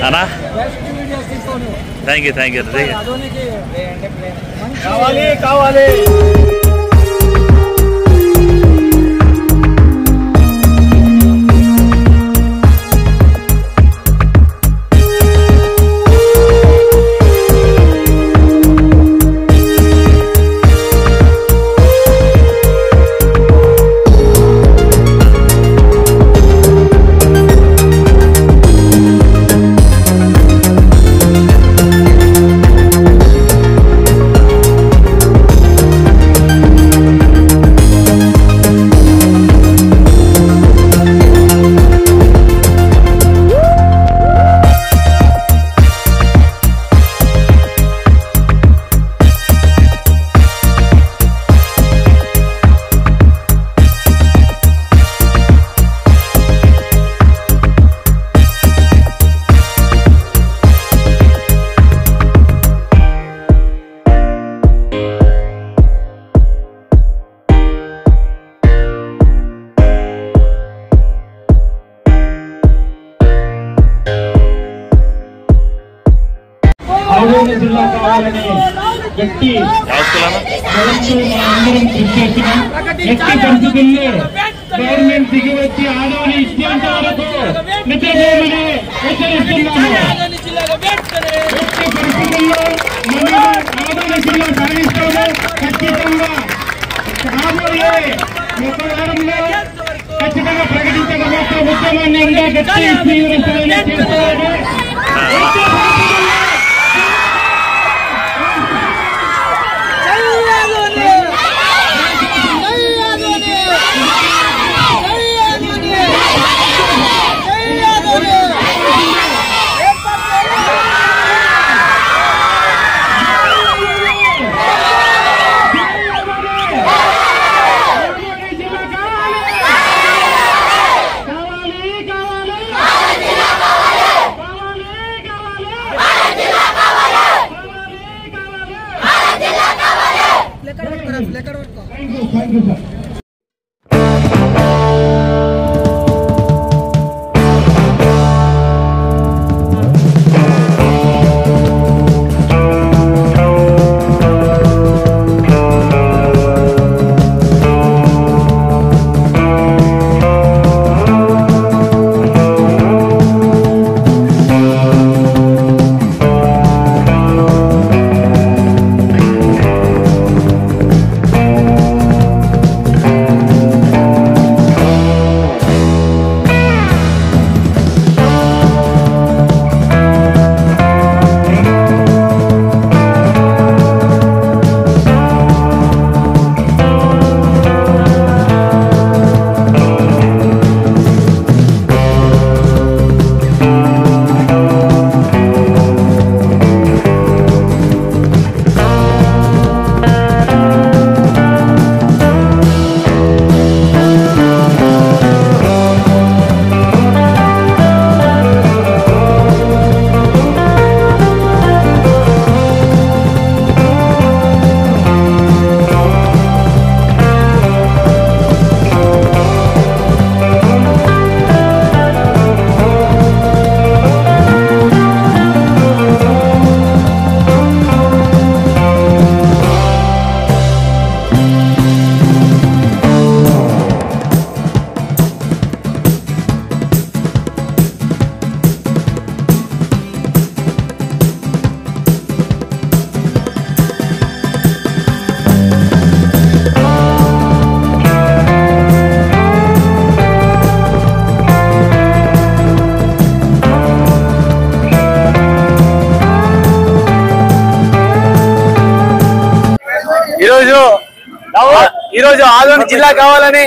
అన్నా thank you కావాలి జిల్లా కావాలని గట్టి అందరం కృషి చేస్తున్నాం. ఎట్టి పరిస్థితుల్లో గవర్నమెంట్ దిగి వచ్చి ఆడవాళ్ళు ఇచ్చేంత వరకు నిద్రపోమని హెచ్చరిస్తున్నాము. ఎట్టి పరిస్థితుల్లో మనం ఆడవాళ్ళ జిల్లా సాధిస్తాము. ఖచ్చితంగా రాబోయే ఒక వారంలో ఖచ్చితంగా ప్రకటించగల ఉద్యమాన్ని ఇంకా గట్టి తీవ్రస్థాయిలో చేస్తామని ఈ రోజు ఆదోని జిల్లా కావాలని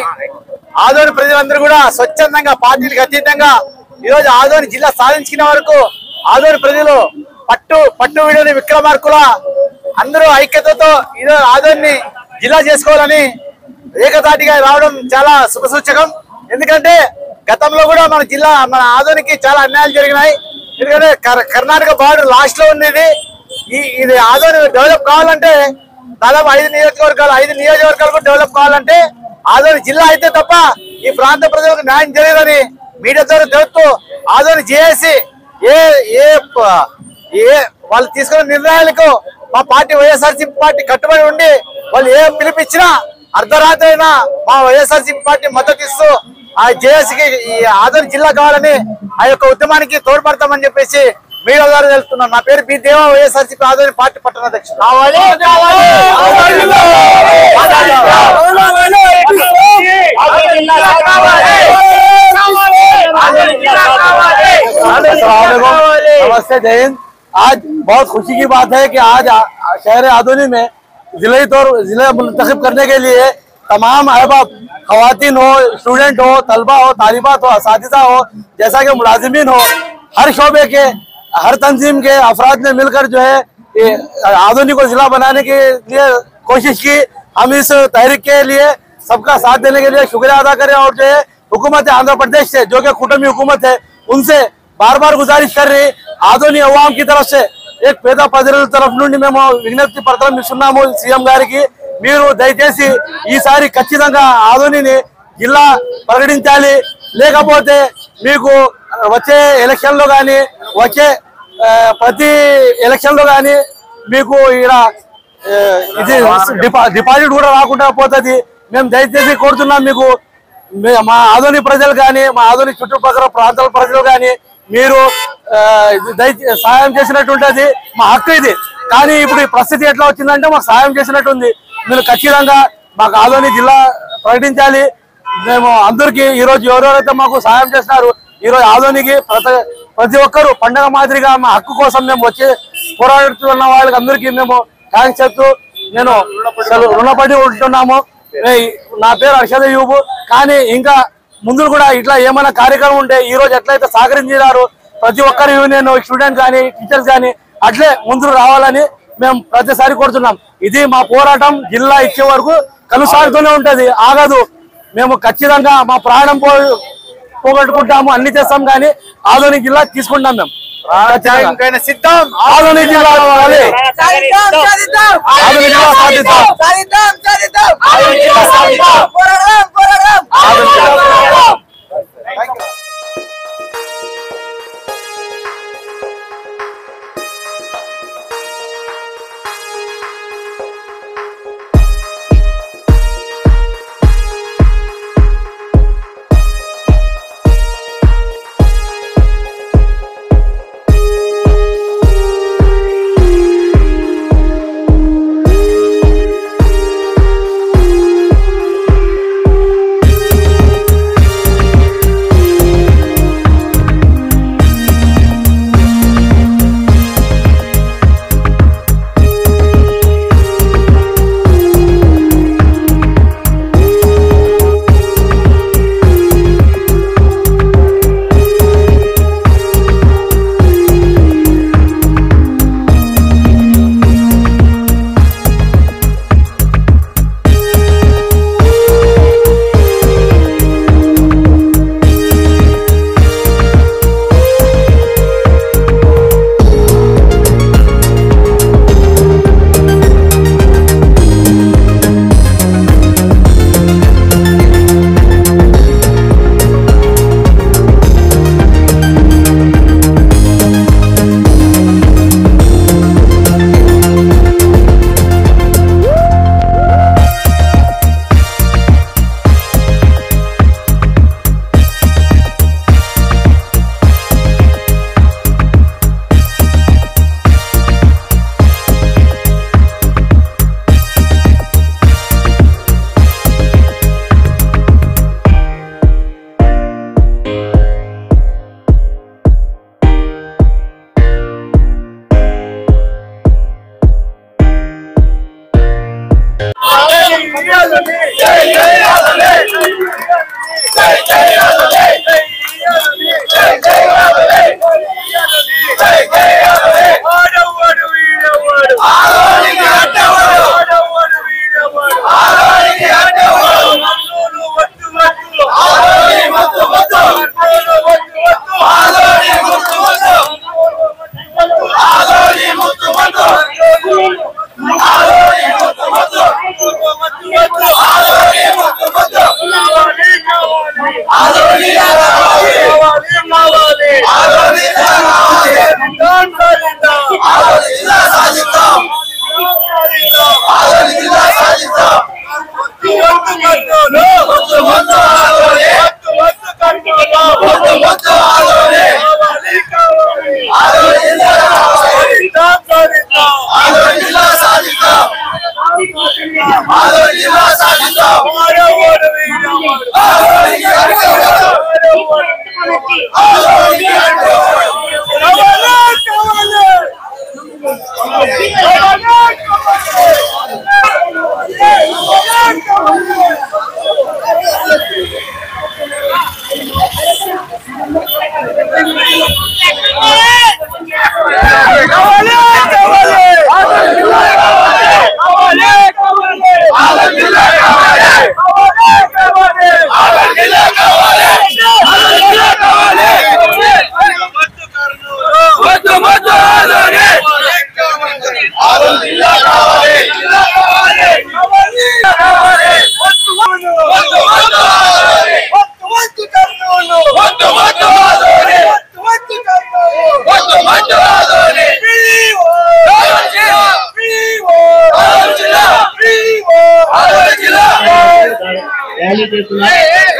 ఆదోని ప్రజలందరూ కూడా స్వచ్ఛందంగా పార్టీలకు అతీతంగా ఈ రోజు ఆదోని జిల్లా సాధించిన వరకు ఆదోని ప్రజలు పట్టు విడని విక్రమార్కుల అందరూ ఐక్యతతో ఈరోజు ఆదోని జిల్లా చేసుకోవాలని ఏకతాటిగా రావడం చాలా శుభసూచకం. ఎందుకంటే గతంలో కూడా మన ఆదోనికి చాలా అన్యాయాలు జరిగినాయి. ఎందుకంటే కర్ణాటక బార్డర్ లాస్ట్ లో ఉండేది. ఇది ఆదోని డెవలప్ కావాలంటే దాదాపు 5 నియోజకవర్గాలు డెవలప్ కావాలంటే ఆదోని జిల్లా అయితే తప్ప ఈ ప్రాంత ప్రజలకు న్యాయం జరగదని మీడియా ద్వారా తెలుపుతూ ఆదోని జేఏసీ ఏ ఏ ఏ వాళ్ళు తీసుకున్న నిర్ణయాలకు మా పార్టీ వైఎస్ఆర్సీపీ పార్టీ కట్టుబడి ఉండి వాళ్ళు ఏ పిలిపించినా అర్ధరాత్రి అయినా మా వైఎస్ఆర్సీపీ పార్టీ మద్దతు ఇస్తూ ఆ జేఏసీకి ఈ ఆదోని జిల్లా కావాలని ఆ యొక్క ఉద్యమానికి తోడ్పడతామని చెప్పేసి మీడియా ద్వారా తెలుస్తున్నాను. నా పేరు బి దేవా, వైఎస్ఆర్సీపీ ఆదోని పార్టీ పట్టణ అధ్యక్షుడు. नमस्ते, जय हिंद। आज बहुत खुशी की बात है कि आज शहर आदोनी में जिले मुंतखब करने के लिए तमाम अहबाब, खवातीन हो, स्टूडेंट हो, तलबा हो, तालिबात हो, असातिज़ा हो, जैसा कि मुलाजिमीन हो, हर शोबे के हर तंजीम के अफराद ने मिलकर जो है आदोनी को जिला बनाने के लिए कोशिश की। हम इस तहरीक के लिए सबका साथ देने के लिए शुक्रिया अदा करें और जो है हुकूमत आंध्र प्रदेश से, जो कि कुटुंबी हुकूमत है, उनसे बार बार गुजारिश कर रही आदोनी अवाम की तरफ से एक పేద ప్రజల తరఫు నుండి మేము విజ్ఞప్తి పత్రం ఇస్తున్నాము సీఎం గారికి. మీరు దయచేసి ఈసారి ఖచ్చితంగా ఆదోనిని జిల్లా ప్రకటించాలి. లేకపోతే మీకు వచ్చే ఎలక్షన్ లో గానీ వచ్చే ప్రతి ఎలక్షన్ లో గానీ మీకు ఇక్కడ ఇది డిపాజిట్ కూడా రాకుండా పోతుంది. మేము దయచేసి కోరుతున్నాం మీకు, మా ఆదోని ప్రజలు కానీ మా ఆదోని చుట్టుపక్కల ప్రాంతాల ప్రజలు కానీ మీరు సాయం చేసినట్టుంటది. మా హక్కు ఇది. కానీ ఇప్పుడు ఈ పరిస్థితి ఎట్లా వచ్చిందంటే మాకు సాయం చేసినట్టుంది. మీరు ఖచ్చితంగా మాకు ఆదోని జిల్లా ప్రకటించాలి. మేము అందరికీ ఈరోజు ఎవరెవరైతే మాకు సాయం చేస్తున్నారు, ఈరోజు ఆదోనికి ప్రతి ఒక్కరు పండగ మాదిరిగా మా హక్కు కోసం మేము వచ్చి పోరాడుతున్న వాళ్ళకి అందరికీ మేము థ్యాంక్స్ చెప్తూ నేను రుణపడి ఉంటున్నాము. నా పేరు అర్షద్ అయ్యూబ్. కానీ ఇంకా ముందు కూడా ఇట్లా ఏమైనా కార్యక్రమం ఉంటే ఈ రోజు ఎట్లయితే సహకరించారు ప్రతి ఒక్కరి యూనియన్, స్టూడెంట్స్ కానీ టీచర్స్ కానీ అట్లే ముందుకు రావాలని మేము ప్రతిసారి కోరుతున్నాం. ఇది మా పోరాటం జిల్లా ఇచ్చే వరకు కొనసాగుతూనే ఉంటది, ఆగదు. మేము ఖచ్చితంగా మా ప్రాణం పోగొట్టుకుంటాము, అన్ని చేస్తాం, కానీ ఆదోని జిల్లా తీసుకుంటాం. మేము సిద్ధం, ఆదోని జిల్లా కావాలి, ఆదోని జిల్లా సాధిద్దాం.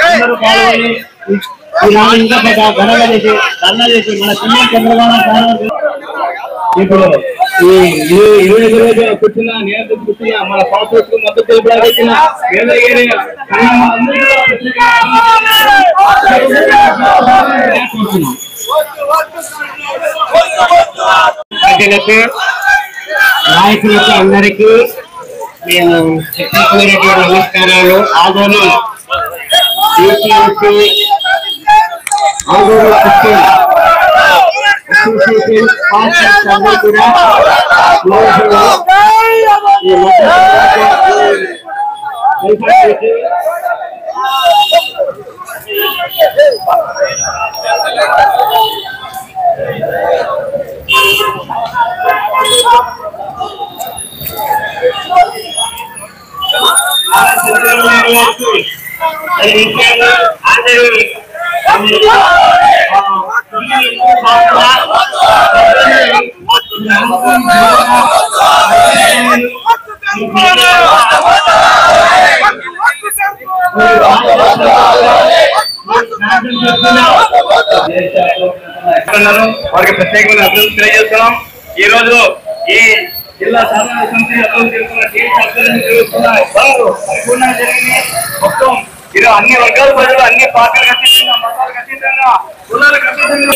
అందరూ పాల్గొని ఇంకా ఘనంగా చేసి ధర్నా చేసి మన సీఎం చంద్రబాబు ఇప్పుడు ఈ 25 రోజుల కూర్చున్న నియంత్రణ కూర్చున్న మన సంస్థకు మద్దతు తెలుపడానికి వచ్చిన నాయకులకు అందరికీ నేను నమస్కారాలు. ఆదోని వారికి ప్రత్యేకమైన అభివృద్ధి తెలియజేస్తున్నాం. ఈ రోజు ఈ జిల్లా సాధారణ సమితి పరిపూర్ణంగా జరిగింది. మొత్తం ఈరోజు అన్ని వర్గాల ప్రజలు అన్ని పార్టీలకు అతీతంగా మతాలకు అతీతంగా కులాలకు అతీతంగా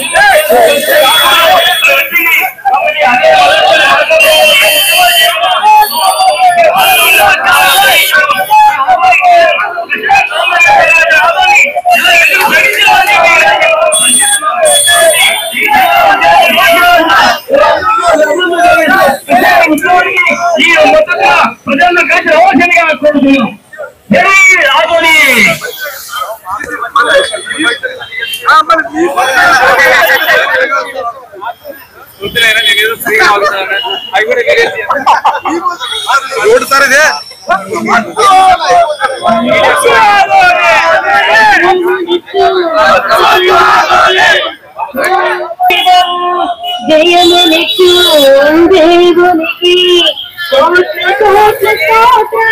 ఈ మొత్తంగా ప్రజల్లో కలిసి అవసరంగా కోరుతున్నాం. ఆదోని సార్ ఇదే జయమునికి దేవునికి కోట్ల కోట్ల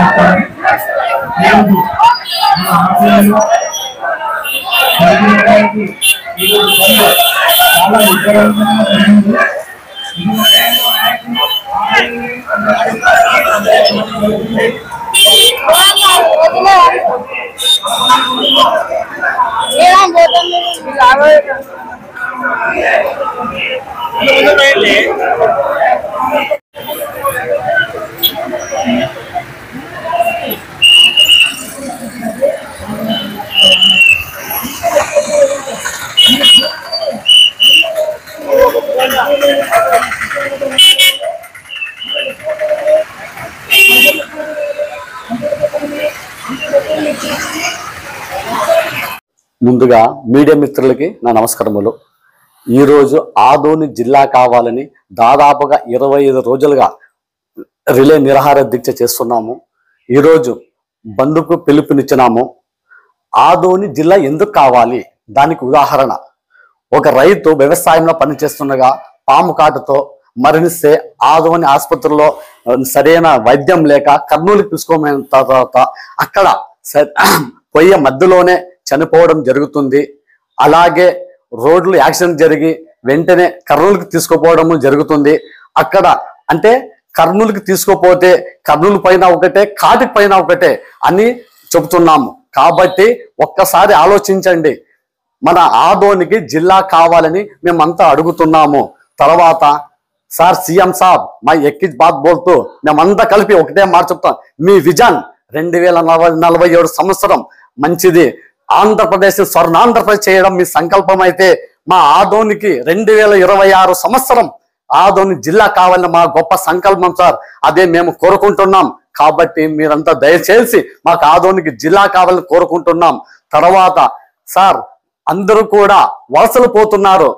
Thank you. ముందుగా మీడియా మిత్రులకి నా నమస్కారములు. ఈరోజు ఆదోని జిల్లా కావాలని దాదాపుగా 25 రోజులుగా రిలే నిరాహార దీక్ష చేస్తున్నాము. ఈరోజు బంధుకు పిలుపునిచ్చినాము. ఆదోని జిల్లా ఎందుకు కావాలి? దానికి ఉదాహరణ, ఒక రైతు వ్యవసాయంలో పనిచేస్తుండగా పాము కాటుతో మరణిస్తే ఆదోని ఆసుపత్రిలో సరైన వైద్యం లేక కర్నూలుకి తీసుకోమైన తర్వాత అక్కడ పోయే మధ్యలోనే చనిపోవడం జరుగుతుంది. అలాగే రోడ్లు యాక్సిడెంట్ జరిగి వెంటనే కర్నూలుకి తీసుకుపోవడం జరుగుతుంది. అక్కడ అంటే కర్నూలుకి తీసుకుపోతే కర్నూలు పైన ఒకటే, కాటికి పైన ఒకటే అని చెబుతున్నాము. కాబట్టి ఒక్కసారి ఆలోచించండి. మన ఆదోనికి జిల్లా కావాలని మేమంతా అడుగుతున్నాము. తర్వాత సార్ సీఎం సాబ్ మా ఎక్కి బాత్ బోల్తూ మేమంతా కలిపి ఒకటే మాట చెప్తాం. మీ విజన్ 2047 సంవత్సరం మంచిది, ఆంధ్రప్రదేశ్ స్వర్ణాంధ్రప్రదేశ్ చేయడం మీ సంకల్పం అయితే మా ఆదోనికి 2026 సంవత్సరం ఆదోని జిల్లా కావాలని మా గొప్ప సంకల్పం సార్. అదే మేము కోరుకుంటున్నాం. కాబట్టి మీరంతా దయచేసి మాకు ఆదోనికి జిల్లా కావాలని కోరుకుంటున్నాం. తర్వాత సార్ అందరూ కూడా వలసలు పోతున్నారు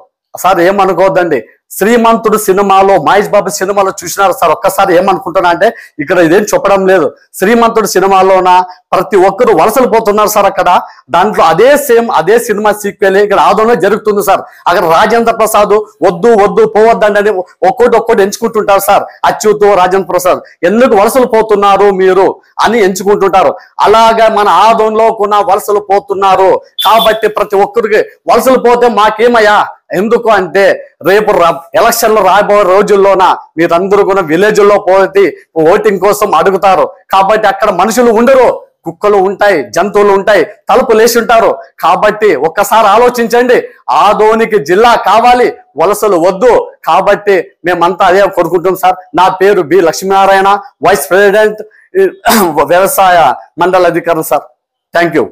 సార్, ఏమనుకోవద్దండి. శ్రీమంతుడు సినిమాలో మహేష్ బాబు సినిమాలో చూసినారు సార్. ఒక్కసారి ఏమనుకుంటున్నా అంటే ఇక్కడ ఇదేం చెప్పడం లేదు. శ్రీమంతుడు సినిమాలోన ప్రతి ఒక్కరు వలసలు పోతున్నారు సార్. అక్కడ దాంట్లో అదే సినిమా సీక్వెల్ ఇక్కడ ఆదోనే జరుగుతుంది సార్. అక్కడ రాజేంద్ర ప్రసాద్ వద్దు పోవద్దండి అని ఒక్కొక్కటి ఎంచుకుంటుంటారు సార్. అచ్యుత్ రాజేంద్ర ప్రసాద్ ఎందుకు వలసలు పోతున్నారు మీరు అని ఎంచుకుంటుంటారు. అలాగా మన ఆదోన్లో కూడా వలసలు పోతున్నారు. కాబట్టి ప్రతి ఒక్కరికి వలసలు పోతే మాకేమయ్యా? ఎందుకు అంటే రేపు ఎలక్షన్లు రాబోయే రోజుల్లోన మీరందరూ కూడా విలేజ్లో పోతే ఓటింగ్ కోసం అడుగుతారు. కాబట్టి అక్కడ మనుషులు ఉండరు, కుక్కలు ఉంటాయి, జంతువులు ఉంటాయి, తలుపులు వేసి ఉంటారు. కాబట్టి ఒక్కసారి ఆలోచించండి. ఆదోనికి జిల్లా కావాలి, వలసలు వద్దు. కాబట్టి మేమంతా అదే కోరుకుంటున్నాం సార్. నా పేరు బి లక్ష్మీనారాయణ, వైస్ ప్రెసిడెంట్ వ్యవసాయ మండల అధికారి సార్. Thank you.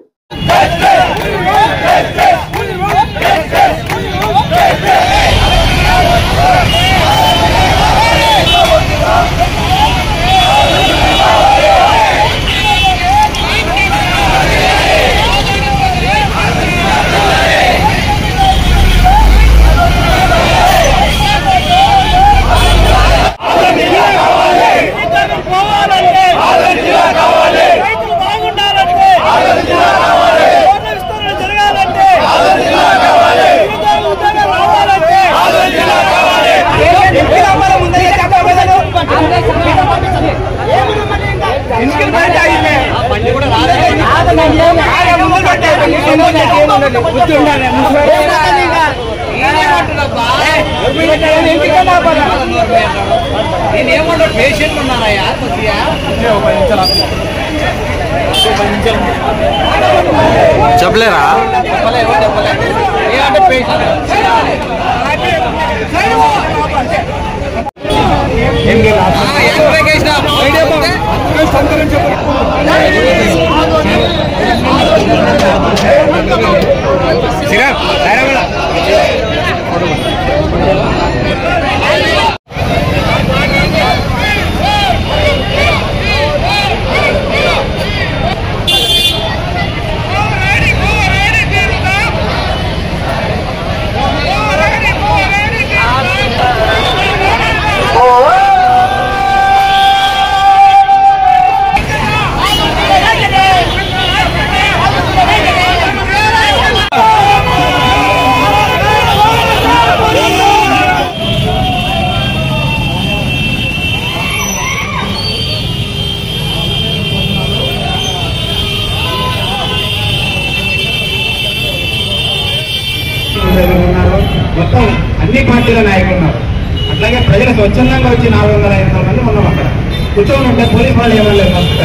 పేషెంట్ ఉన్నారయ్యా చెప్పలేరా? అంటే పేషెంట్ మొత్తం అన్ని పార్టీల నాయకులు ఉన్నారు. అట్లాగే ప్రజలు స్వచ్ఛందంగా వచ్చి 400-500 మంది ఉన్నాం అక్కడ. కూర్చొని ఉంటే పోలీసు వాళ్ళు ఏమనలేదు. ఫస్ట్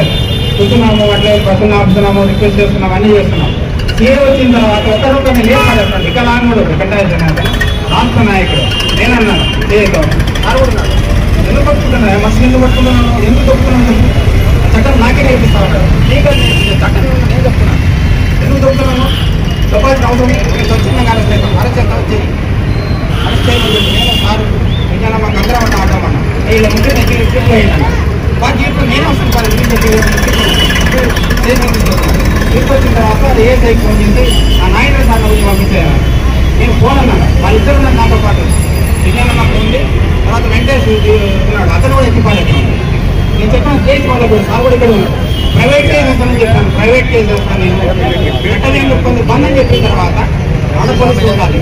కూర్చున్నాము, అట్లే బస్సులు ఆపుతున్నాము, రిక్వెస్ట్ చేస్తున్నాము, అన్నీ చేస్తున్నాం. సీఏ వచ్చిన తర్వాత ఒక్కరొక్కరిని లేపడేస్తాను. వికలాంగుడు రాష్ట్ర నాయకుడు నేనన్నాను సీఏతో అడుగుతున్నాడు, ఎందుకు పట్టుకుంటున్నా మస్తు ఎందుకు పట్టుకున్నాను, ఎందుకు తొక్కుతున్నాను, చట్టం నాకే నేర్పిస్తా ఉంటాడు. నీకంటే చట్టం నేను చెప్తున్నాను, ఎందుకు తొక్కుతున్నాను, చెప్పాల్సిన అవసరం నేను స్వచ్ఛందంగా అరెస్ట్ వచ్చి అరెస్ట్ చేయమని నేను సారు విజ్ఞానం మాకు అందరం ఆడమన్నా ఇలా ముందు దగ్గర పోయినా వాటి జీవితం నేను వస్తాను తీసుకొచ్చిన తర్వాత అది ఏ సైకి ఫోన్ చేసి ఆ నాయన సార్ వచ్చి పంపించారు. నేను ఫోన్ అన్నాను, వాళ్ళిద్దరు ఉన్నారు నాతో పాటు. విజ్ఞానం మాకు ఉంది, తర్వాత వెంకటేశ్వరుడు అతను కూడా ఎక్కిపాలి. నేను చెప్పాను కేసు వాళ్ళ కూడా సార్ కూడా ఇక్కడ ఉన్నాడు. ప్రైవేట్ కేసు వేస్తానని చెప్పాను, ప్రైవేట్ కేసు వేస్తాను నేను వెంటనే కొన్ని బంద్ అని చెప్పిన తర్వాత వాళ్ళ పోలీసులు ఉండాలి,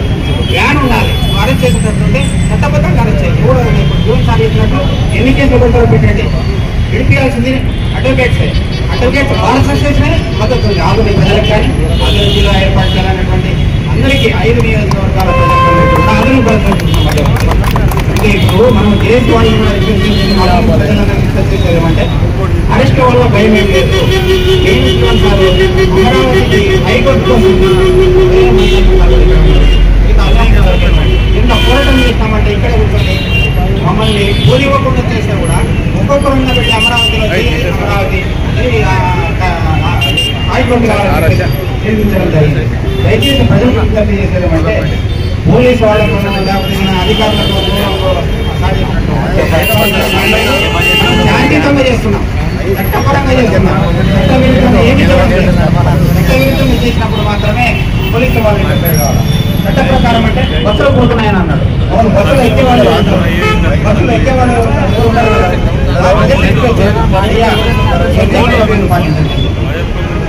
వ్యాన్ ఉండాలి. అరెస్ట్ చేసేటట్టుంటే చట్టబద్ధంగా అరెస్ట్ చేయాలి. కూడా ఇప్పుడు జూన్ సార్ చెప్పినట్టు ఎన్ని కేసులు పెడతారో పెట్టండి, విడిపించాల్సింది అడ్వకేట్స్. అడ్వకేట్స్ భారత అసోసియేషన్ మద్దతు ఉంది. ఆధునిక ప్రజలకు కానీ ఆధునిక జిల్లా ఏర్పాటు చేయాలనేటువంటి అందరికీ 5 నియోజకవర్గాల ప్రజలకు ఆధునిక ప్రజలు. ఇంకా ఇప్పుడు మనం దేశ వాళ్ళు కూడా రిక్వెస్ట్ చేసేది ఏమంటే అరెస్ట్ వల్ల భయం ఏం లేదు. హైకోర్టు ఎంత పోరాటం చేస్తామంటే ఇక్కడ కూర్చొని మమ్మల్ని కూలివ్వకుండా చేస్తే కూడా ఒక్కొక్కరు ఉన్న పెట్టి అమరావతిలో అమరావతి హైకోర్టు చేయించడం జరిగింది. దయచేసి ప్రజలకు విజ్ఞప్తి చేసేది ఏమంటే పోలీసు వాళ్ళకు లేకపోతే అధికారులకు శాంతియుతంగా చేస్తున్నాం, చట్టపరంగా చేస్తున్నాం. చట్ట విరుద్ధంగా ఏమి చట్ట విరుద్ధంగా చేసినప్పుడు మాత్రమే పోలీసు వాళ్ళు కావాలి. చట్ట ప్రకారం అంటే బస్సులు పోతున్నాయని అన్నాడు. బస్సులు ఎక్కేవాళ్ళు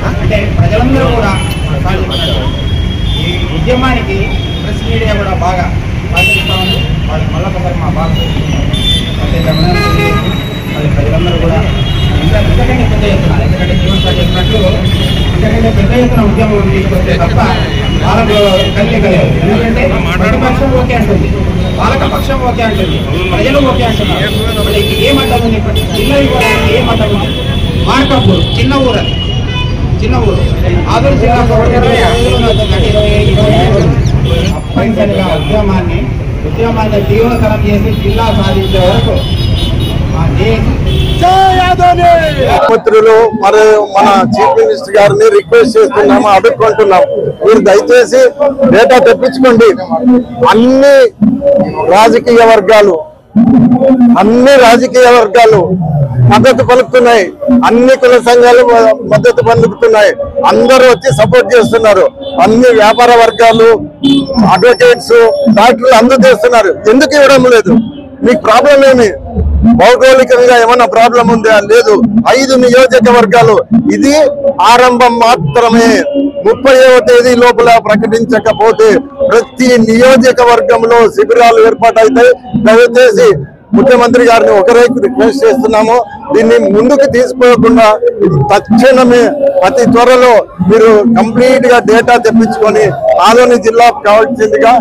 అంటే ప్రజలందరూ కూడా ఈ ఉద్యమానికి ప్రెస్ మీడియా కూడా బాగా పాటిస్తూ ఉంది. వాళ్ళు మళ్ళొకసారి మా బాధ అది ప్రజలందరూ కూడా ఇంతకంటే పెద్ద ఎత్తున, ఎందుకంటే జీవన్ సార్ చెప్పినట్లు ఇంతకంటే పెద్ద ఎత్తున ఉద్యమం తీసుకొస్తే తప్ప వాళ్ళకు కలిగలేదు. ఎందుకంటే ప్రతిపక్షం ఓకే అంటుంది, పాలకపక్షం ఓకే అంటుంది, ప్రజలు ఓకే అంటున్నారు. వాళ్ళకి ఏమంటారు జిల్లా ఇవ్వడానికి ఏమంటారు? మార్కపూర్ చిన్న ఊరు, అది చిన్న ఊరు. ఆదూరు జిల్లా తప్పనిసరిగా ఉద్యమాన్ని తీవ్రతరం చేసి జిల్లా సాధించే వరకు మంత్రులు మరి మన చీఫ్ మినిస్టర్ గారిని రిక్వెస్ట్ చేస్తున్నాము, అడుక్కుంటున్నాం, మీరు దయచేసి డేటా తెప్పించుకోండి. అన్ని రాజకీయ వర్గాలు మద్దతు పలుకుతున్నాయి, అన్ని కుల సంఘాలు మద్దతు పలుకుతున్నాయి, అందరూ వచ్చి సపోర్ట్ చేస్తున్నారు. అన్ని వ్యాపార వర్గాలు, అడ్వకేట్స్, డాక్టర్లు అందరూ చేస్తున్నారు. ఎందుకు ఇవ్వడం లేదు? మీకు ప్రాబ్లం ఏమి? భౌగోళికంగా ఏమన్నా ప్రాబ్లం ఉందా? లేదు. 5 నియోజకవర్గాలు, ఇది ఆరంభం మాత్రమే. 30వ తేదీ లోపల ప్రకటించకపోతే ప్రతి నియోజకవర్గంలో శిబిరాలు ఏర్పాటైతాయి. దయచేసి ముఖ్యమంత్రి గారిని ఒకరే రిక్వెస్ట్ చేస్తున్నాము, దీన్ని ముందుకు తీసుకోకుండా తక్షణమే అతి త్వరలో మీరు కంప్లీట్ గా డేటా తెప్పించుకొని ఆదోని జిల్లాకు కావాల్సిందిగా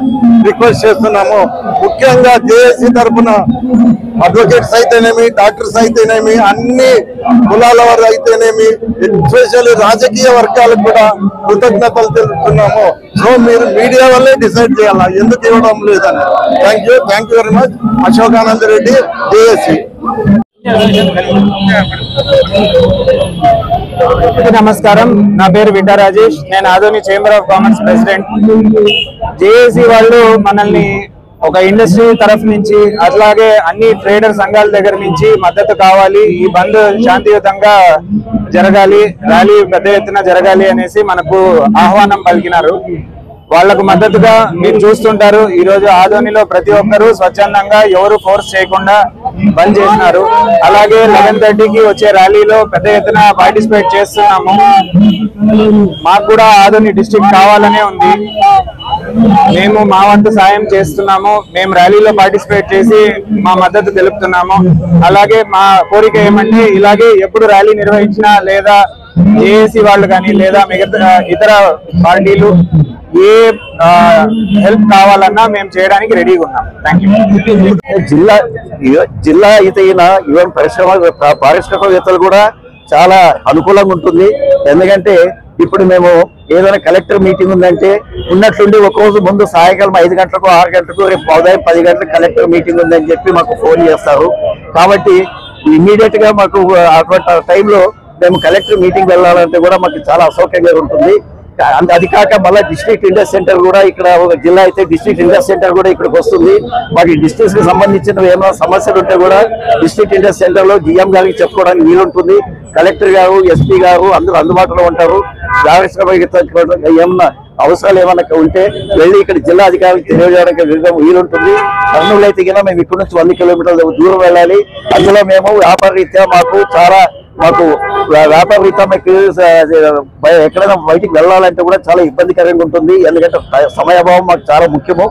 రిక్వెస్ట్ చేస్తున్నాము. ముఖ్యంగా జేఏసీ తరఫున అడ్వకేట్స్ అయితేనేమి, డాక్టర్స్ అయితేనేమి, అన్ని కులాల వారు అయితేనేమి, ఎస్పెషల్లీ రాజకీయ వర్గాలకు కూడా కృతజ్ఞతలు తెలుపుతున్నాము. సో మీరు మీడియా వల్లే డిసైడ్ చేయాలా ఎందుకు ఇవ్వడం లేదని. Thank you very much. Ashokananda Reddy, JAC. నమస్కారం, నా పేరు విటా రాజేష్, నేను Adoni chamber of commerce president. JAC వాళ్ళు మనల్ని ఒక ఇండస్ట్రీ తరఫు నుంచి అట్లాగే అన్ని ట్రేడర్ సంఘాల దగ్గర నుంచి మద్దతు కావాలి, ఈ బంద్ శాంతియుతంగా జరగాలి, ర్యాలీ పెద్ద ఎత్తున జరగాలి అనేసి మనకు ఆహ్వానం పలికినారు. వాళ్లకు మద్దతుగా మీరు చూస్తుంటారు, ఈ రోజు ఆదోనిలో ప్రతి ఒక్కరూ స్వచ్ఛందంగా ఎవరు ఫోర్స్ చేయకుండా బంద్ చేసినారు. అలాగే 11:30కి వచ్చే ర్యాలీలో పెద్ద ఎత్తున పార్టిసిపేట్ చేస్తున్నాము. మాకు కూడా ఆదోని డిస్ట్రిక్ట్ కావాలనే ఉంది, మేము మా వంతు సాయం చేస్తున్నాము. మేము ర్యాలీలో పార్టిసిపేట్ చేసి మా మద్దతు తెలుపుతున్నాము. అలాగే మా కోరిక ఏమంటే ఇలాగే ఎప్పుడు ర్యాలీ నిర్వహించినా లేదా జేఏసీ వాళ్ళు కానీ లేదా మిగతా ఇతర పార్టీలు ఏ హెల్ప్ కావాలన్నా మేము చేయడానికి రెడీగా ఉన్నాం. Thank you. జిల్లా అయితే ఈవెన్ పారిశ్రామికవేత్తలు కూడా చాలా అనుకూలంగా ఉంటుంది. ఎందుకంటే ఇప్పుడు మేము ఏదైనా కలెక్టర్ మీటింగ్ ఉందంటే ఉన్నట్లుండి ఒక రోజు ముందు సాయంకాలం 5 గంటలకు 6 గంటలకు రేపు ఉదయం 10 గంటలకు కలెక్టర్ మీటింగ్ ఉందని చెప్పి మాకు ఫోన్ చేస్తారు. కాబట్టి ఇమ్మీడియట్ గా మాకు అటువంటి టైంలో మేము కలెక్టర్ మీటింగ్ వెళ్ళాలంటే కూడా మాకు చాలా అసౌకర్యంగా ఉంటుంది. అది కాక మళ్ళీ డిస్ట్రిక్ట్ ఇండస్ట్రీ సెంటర్ కూడా ఇక్కడ ఒక జిల్లా అయితే డిస్ట్రిక్ట్ ఇండస్ట్రీ సెంటర్ కూడా ఇక్కడికి వస్తుంది. మాకు డిస్ట్రిక్ట్ కి సంబంధించిన ఏమైనా సమస్యలు ఉంటే కూడా డిస్ట్రిక్ట్ ఇండస్ట్రీ సెంటర్ లో జిఎం గారికి చెప్పుకోవడానికి వీలుంటుంది. కలెక్టర్ గారు, ఎస్పీ గారు అందరూ అందుబాటులో ఉంటారు. ఏమన్నా అవసరాలు ఏమన్నా ఉంటే వెళ్ళి ఇక్కడ జిల్లా అధికారులకు తెలియజేయడానికి వీలుంటుంది. కర్నూలు అయితే మేము ఇక్కడ నుంచి 100 కిలోమీటర్ల దూరం వెళ్ళాలి. అందులో మేము వ్యాపార రీత్యా మాకు వ్యాపార రీత్యా మీకు ఎక్కడైనా బయటికి వెళ్ళాలంటే కూడా చాలా ఇబ్బందికరంగా ఉంటుంది. ఎందుకంటే సమయాభావం మాకు చాలా ముఖ్యము.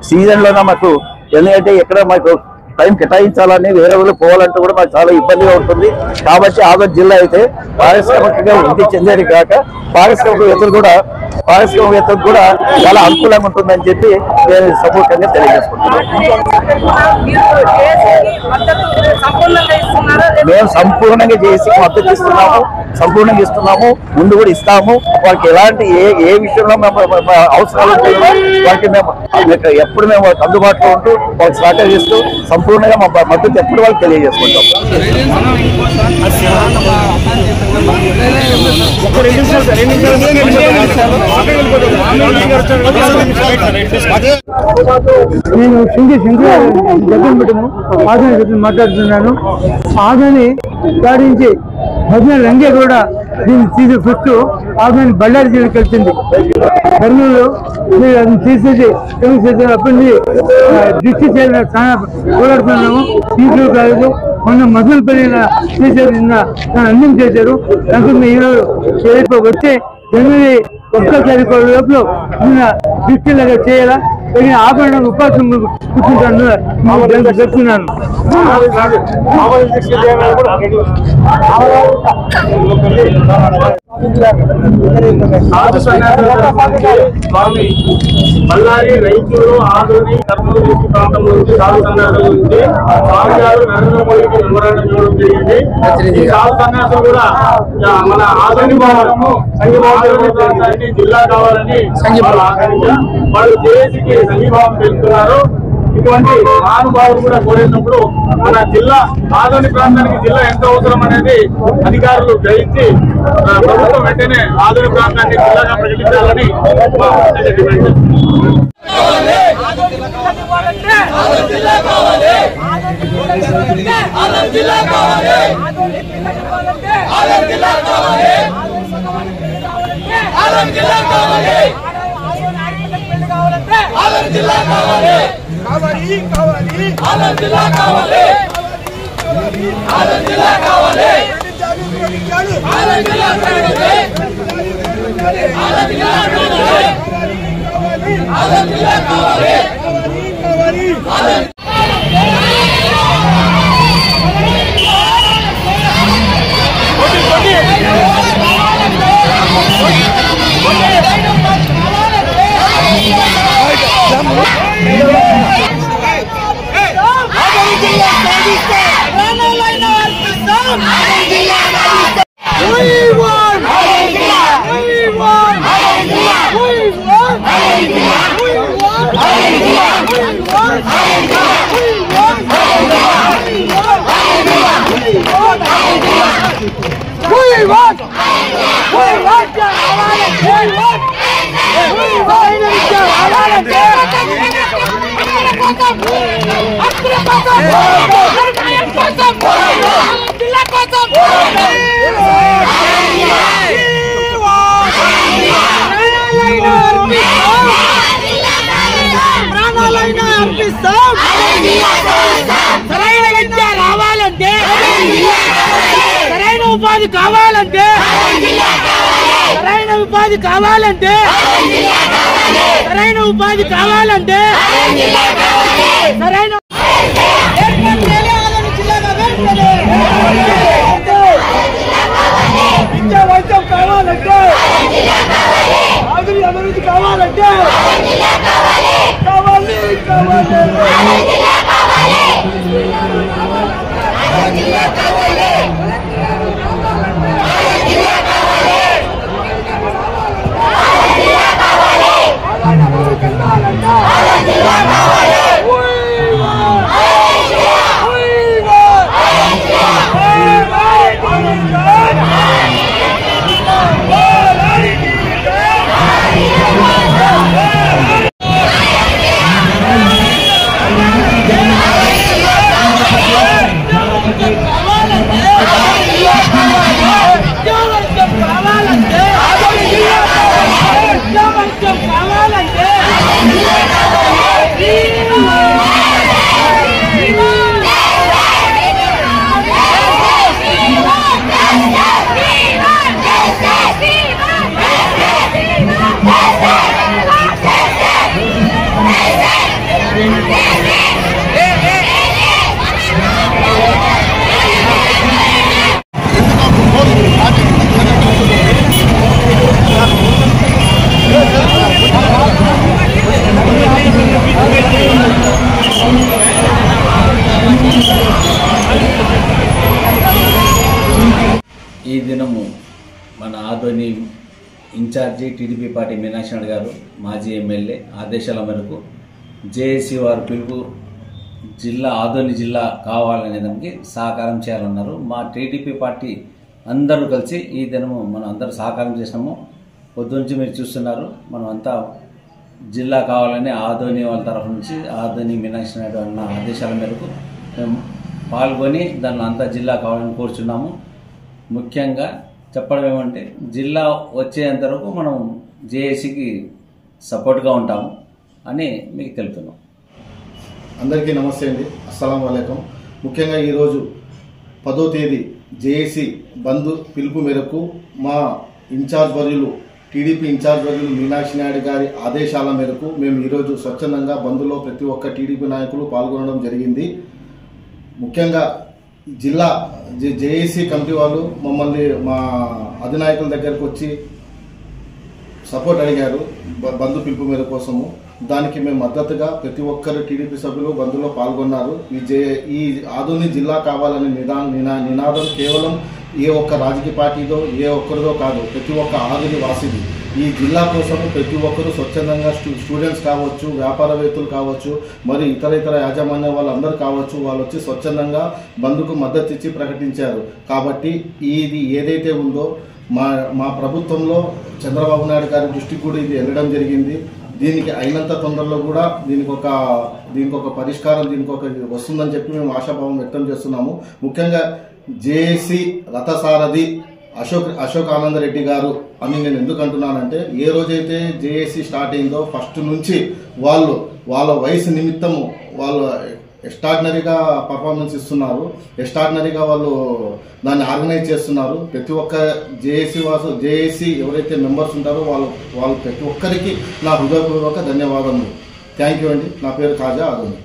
సీజన్ లోనే మాకు ఎందుకంటే ఎక్కడ మాకు టైం కేటాయించాలని వేరే ఊళ్ళో పోవాలంటే కూడా మాకు చాలా ఇబ్బందిగా ఉంటుంది. కాబట్టి ఆదోని జిల్లా అయితే పారిశ్రామికంగా వృద్ధి చెందేది కాక పారిశ్రామికవేత్తలు కూడా చాలా అనుకూలంగా ఉంటుందని చెప్పి నేను సపూర్ణంగా తెలియజేసుకుంటున్నాను. మేము సంపూర్ణంగా చేసి మద్దతు ఇస్తున్నాము. ముందు కూడా ఇస్తాము. వాళ్ళకి ఎలాంటి ఏ విషయంలో మేము అవసరాలు ఉంటాయో వాటికి మేము ఎప్పుడు మేము అందుబాటులో ఉంటూ వాళ్ళకి సహకరిస్తూ సంపూర్ణంగా మా మద్దతు ఎప్పుడు వాళ్ళకి తెలియజేసుకుంటాం. నేను జగన్పేటము ఆదోని మాట్లాడుతున్నాను. ఆదోని సాధించి భజన రంగే కూడా దీన్ని తీసే ఫస్ట్ ఆదోని బళ్ళారి జిల్లాకి వెళ్తుంది. కర్నూలు మీరు అది తీసేసి అప్పటి నుంచి డిస్ట్రిక్ట్ చేయాలని చాలా పోరాడుతున్నాము. సీట్లు కాలేదు. మొన్న మసలుపల్లి చేశారు, అన్నం చేశారు. దాంతో ఈరోజు వచ్చే జనవరి 1వ తారీఖు లోపల డిస్ట్రిక్ట్ లాగా చేయాలా ఆపరణ ఉపాసం కూర్చుంటాను చెప్తున్నాను. బళ్ళారి, రైతులు, ఆదోని, కర్నూలు ప్రాంతం నుంచి సాగు సన్యాసం గురించి స్వామి గారు నరేంద్ర మోడీకి మెమోరాండం ఇవ్వడం జరిగింది. ఈ సాగు సన్యాసం కూడా మన ఆదోని భాగము సంఘీభావాన్ని జిల్లా కావాలని వాళ్ళు జేఏసీకి సంఘీభావం తెలుపుతున్నారు. ఇటువంటి మహానుభావులు కూడా కోరేటప్పుడు మన జిల్లా ఆదోని ప్రాంతానికి జిల్లా ఎంత అవసరం అనేది అధికారులు గ్రహించి ప్రభుత్వం వెంటనే ఆదోని ప్రాంతాన్ని జిల్లాగా ప్రకటించాలని డిమాండ్ ఉపాధి కావాలంటే సరైన ఉపాధి కావాలంటే సరైన ఉపాధి కావాలంటే సరైన విద్యా వైద్యం కావాలంటే అభివృద్ధి కావాలంటే కావాలి ఈ దినము మన Adoni in-charge TDP party Meenakshi Naidu గారు మాజీ ఎమ్మెల్యే ఆదేశాల మేరకు జేఏసీ వారు పిలుపు ఆదోని జిల్లా కావాలనే దానికి సహకారం చేయాలన్నారు. మా టీడీపీ పార్టీ అందరూ కలిసి ఈ దినము మనం అందరూ సహకారం చేసినాము. పొద్దునుంచి మీరు చూస్తున్నారు, మనం అంతా జిల్లా కావాలని ఆదోని వాళ్ళ తరఫు నుంచి ఆదోని మీనాక్షి నాయుడు అన్న ఆదేశాల మేరకు మేము పాల్గొని దాన్ని అంతా జిల్లా కావాలని కోరుచున్నాము. ముఖ్యంగా చెప్పడం ఏమంటే, జిల్లా వచ్చేంత వరకు మనం జేఏసీకి సపోర్ట్గా ఉంటాము అని మీకు తెలుపుతున్నాం. అందరికీ నమస్తే అండి, అస్సలం వాలేకం. ముఖ్యంగా ఈరోజు 10వ తేదీ జేఏసీ బంద్ పిలుపు మేరకు మా ఇన్ఛార్జ్ వర్యులు టీడీపీ ఇన్ఛార్జ్ వర్యులు మీనాక్షి నాయుడు గారి ఆదేశాల మేరకు మేము ఈరోజు స్వచ్ఛందంగా బంద్లో ప్రతి ఒక్క టీడీపీ నాయకులు పాల్గొనడం జరిగింది. ముఖ్యంగా జిల్లా జేఏసీ కమిటీ వాళ్ళు మమ్మల్ని మా అధినాయకుల దగ్గరకు వచ్చి సపోర్ట్ అడిగారు బంధు పిలుపు మేర కోసము. దానికి మేము మద్దతుగా ప్రతి ఒక్కరు టీడీపీ సభ్యులు బంధులో పాల్గొన్నారు. ఈ ఆదోని జిల్లా కావాలని నినాదం కేవలం ఏ ఒక్క రాజకీయ పార్టీదో ఏ ఒక్కరిదో కాదు, ప్రతి ఒక్క ఆదోని వాసిది. ఈ జిల్లా కోసం ప్రతి ఒక్కరూ స్వచ్ఛందంగా స్టూడెంట్స్ కావచ్చు, వ్యాపారవేత్తలు కావచ్చు, మరి ఇతర యాజమాన్య వాళ్ళందరూ కావచ్చు, వాళ్ళు వచ్చి స్వచ్ఛందంగా బంద్కు మద్దతు ఇచ్చి ప్రకటించారు. కాబట్టి ఇది ఏదైతే ఉందో మా ప్రభుత్వంలో చంద్రబాబు నాయుడు గారి దృష్టికి కూడా ఇది వెళ్ళడం జరిగింది. దీనికి అయినంత తొందరలో కూడా దీనికి ఒక పరిష్కారం వస్తుందని చెప్పి మేము ఆశాభావం వ్యక్తం చేస్తున్నాము. ముఖ్యంగా జేఏసీ రథసారథి అశోక్ ఆనంద రెడ్డి గారు అని నేను ఎందుకు అంటున్నానంటే, ఏ రోజైతే జేఏసీ స్టార్ట్ అయిందో ఫస్ట్ నుంచి వాళ్ళ వయసు నిమిత్తము వాళ్ళు ఎక్స్ట్రాడినరీగా పర్ఫార్మెన్స్ ఇస్తున్నారు. ఎక్స్ట్రాడినరీగా వాళ్ళు దాన్ని ఆర్గనైజ్ చేస్తున్నారు. ప్రతి ఒక్క జేఏసీ ఎవరైతే మెంబర్స్ ఉంటారో వాళ్ళు ప్రతి ఒక్కరికి నా హృదయపూర్వక ధన్యవాదములు. థ్యాంక్ యూ అండి. నా పేరు కాజా ఆదోని.